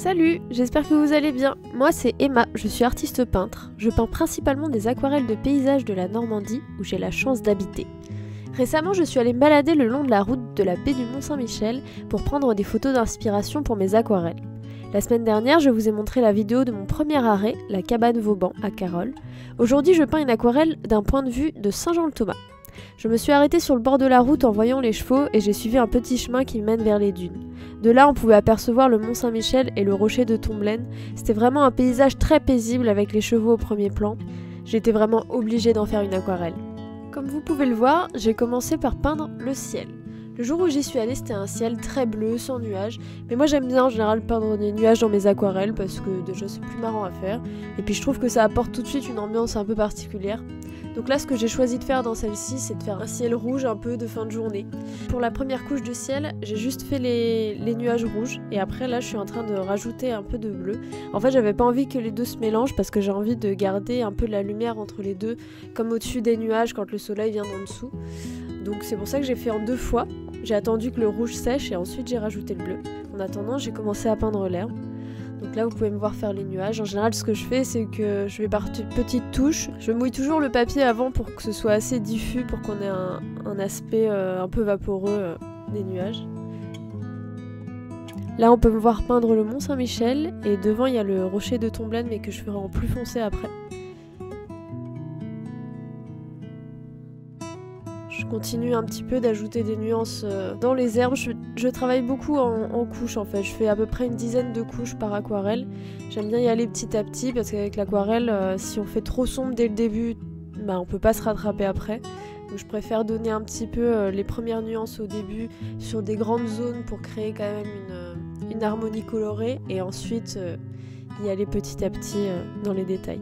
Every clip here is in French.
Salut, j'espère que vous allez bien. Moi c'est Emma, je suis artiste peintre. Je peins principalement des aquarelles de paysages de la Normandie où j'ai la chance d'habiter. Récemment, je suis allée me balader le long de la route de la baie du Mont-Saint-Michel pour prendre des photos d'inspiration pour mes aquarelles. La semaine dernière, je vous ai montré la vidéo de mon premier arrêt, la cabane Vauban à Carolles. Aujourd'hui, je peins une aquarelle d'un point de vue de Saint-Jean-le-Thomas. Je me suis arrêtée sur le bord de la route en voyant les chevaux et j'ai suivi un petit chemin qui mène vers les dunes. De là, on pouvait apercevoir le Mont-Saint-Michel et le rocher de Tomblaine. C'était vraiment un paysage très paisible avec les chevaux au premier plan. J'étais vraiment obligée d'en faire une aquarelle. Comme vous pouvez le voir, j'ai commencé par peindre le ciel. Le jour où j'y suis allée, c'était un ciel très bleu, sans nuages. Mais moi j'aime bien en général peindre des nuages dans mes aquarelles parce que déjà c'est plus marrant à faire. Et puis je trouve que ça apporte tout de suite une ambiance un peu particulière. Donc là ce que j'ai choisi de faire dans celle-ci, c'est de faire un ciel rouge un peu de fin de journée. Pour la première couche de ciel, j'ai juste fait les nuages rouges. Et après là je suis en train de rajouter un peu de bleu. En fait j'avais pas envie que les deux se mélangent parce que j'ai envie de garder un peu de la lumière entre les deux. Comme au-dessus des nuages quand le soleil vient d'en dessous. Donc c'est pour ça que j'ai fait en deux fois. J'ai attendu que le rouge sèche et ensuite j'ai rajouté le bleu. En attendant, j'ai commencé à peindre l'herbe. Donc là, vous pouvez me voir faire les nuages. En général, ce que je fais, c'est que je vais par petites touches. Je mouille toujours le papier avant pour que ce soit assez diffus, pour qu'on ait un aspect un peu vaporeux des nuages. Là, on peut me voir peindre le Mont-Saint-Michel et devant, il y a le rocher de Tomblaine, mais que je ferai en plus foncé après. Je continue un petit peu d'ajouter des nuances dans les herbes. Je travaille beaucoup en couches en fait. Je fais à peu près une dizaine de couches par aquarelle. J'aime bien y aller petit à petit parce qu'avec l'aquarelle, si on fait trop sombre dès le début, on peut pas se rattraper après. Donc je préfère donner un petit peu les premières nuances au début sur des grandes zones pour créer quand même une harmonie colorée et ensuite y aller petit à petit dans les détails.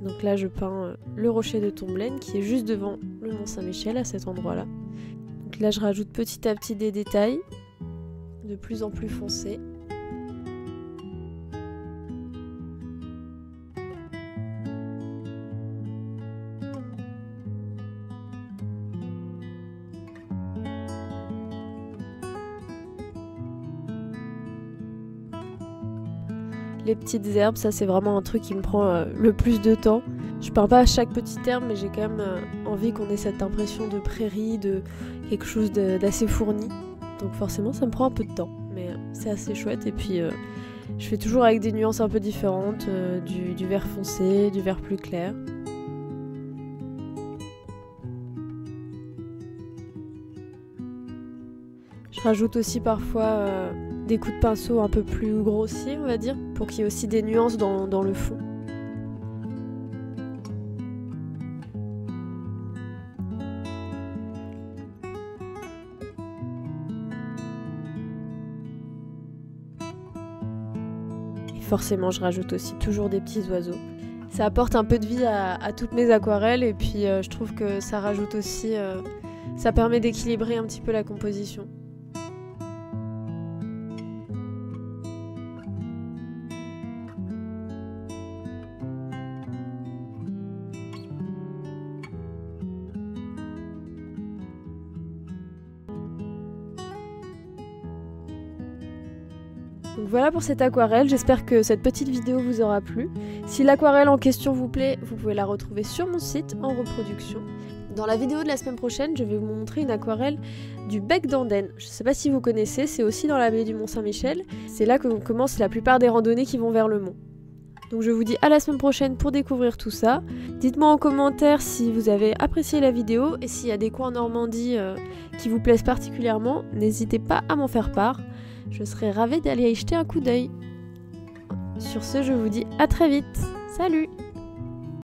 Donc là je peins le rocher de Tomblaine qui est juste devant le Mont-Saint-Michel à cet endroit-là. Donc là je rajoute petit à petit des détails de plus en plus foncés. Les petites herbes, ça c'est vraiment un truc qui me prend le plus de temps. Je peins pas à chaque petite herbe, mais j'ai quand même envie qu'on ait cette impression de prairie, de quelque chose d'assez fourni. Donc forcément ça me prend un peu de temps, mais c'est assez chouette. Et puis je fais toujours avec des nuances un peu différentes, du vert foncé, du vert plus clair. Je rajoute aussi parfois des coups de pinceau un peu plus grossiers, on va dire, pour qu'il y ait aussi des nuances dans le fond. Et forcément, je rajoute aussi toujours des petits oiseaux. Ça apporte un peu de vie à toutes mes aquarelles et puis je trouve que ça rajoute aussi, ça permet d'équilibrer un petit peu la composition. Donc voilà pour cette aquarelle, j'espère que cette petite vidéo vous aura plu. Si l'aquarelle en question vous plaît, vous pouvez la retrouver sur mon site en reproduction. Dans la vidéo de la semaine prochaine, je vais vous montrer une aquarelle du bec d'Andenne. Je ne sais pas si vous connaissez, c'est aussi dans la baie du Mont-Saint-Michel. C'est là que commencent la plupart des randonnées qui vont vers le mont. Donc je vous dis à la semaine prochaine pour découvrir tout ça. Dites-moi en commentaire si vous avez apprécié la vidéo et s'il y a des coins en Normandie qui vous plaisent particulièrement, n'hésitez pas à m'en faire part. Je serais ravie d'aller y jeter un coup d'œil. Sur ce, je vous dis à très vite. Salut!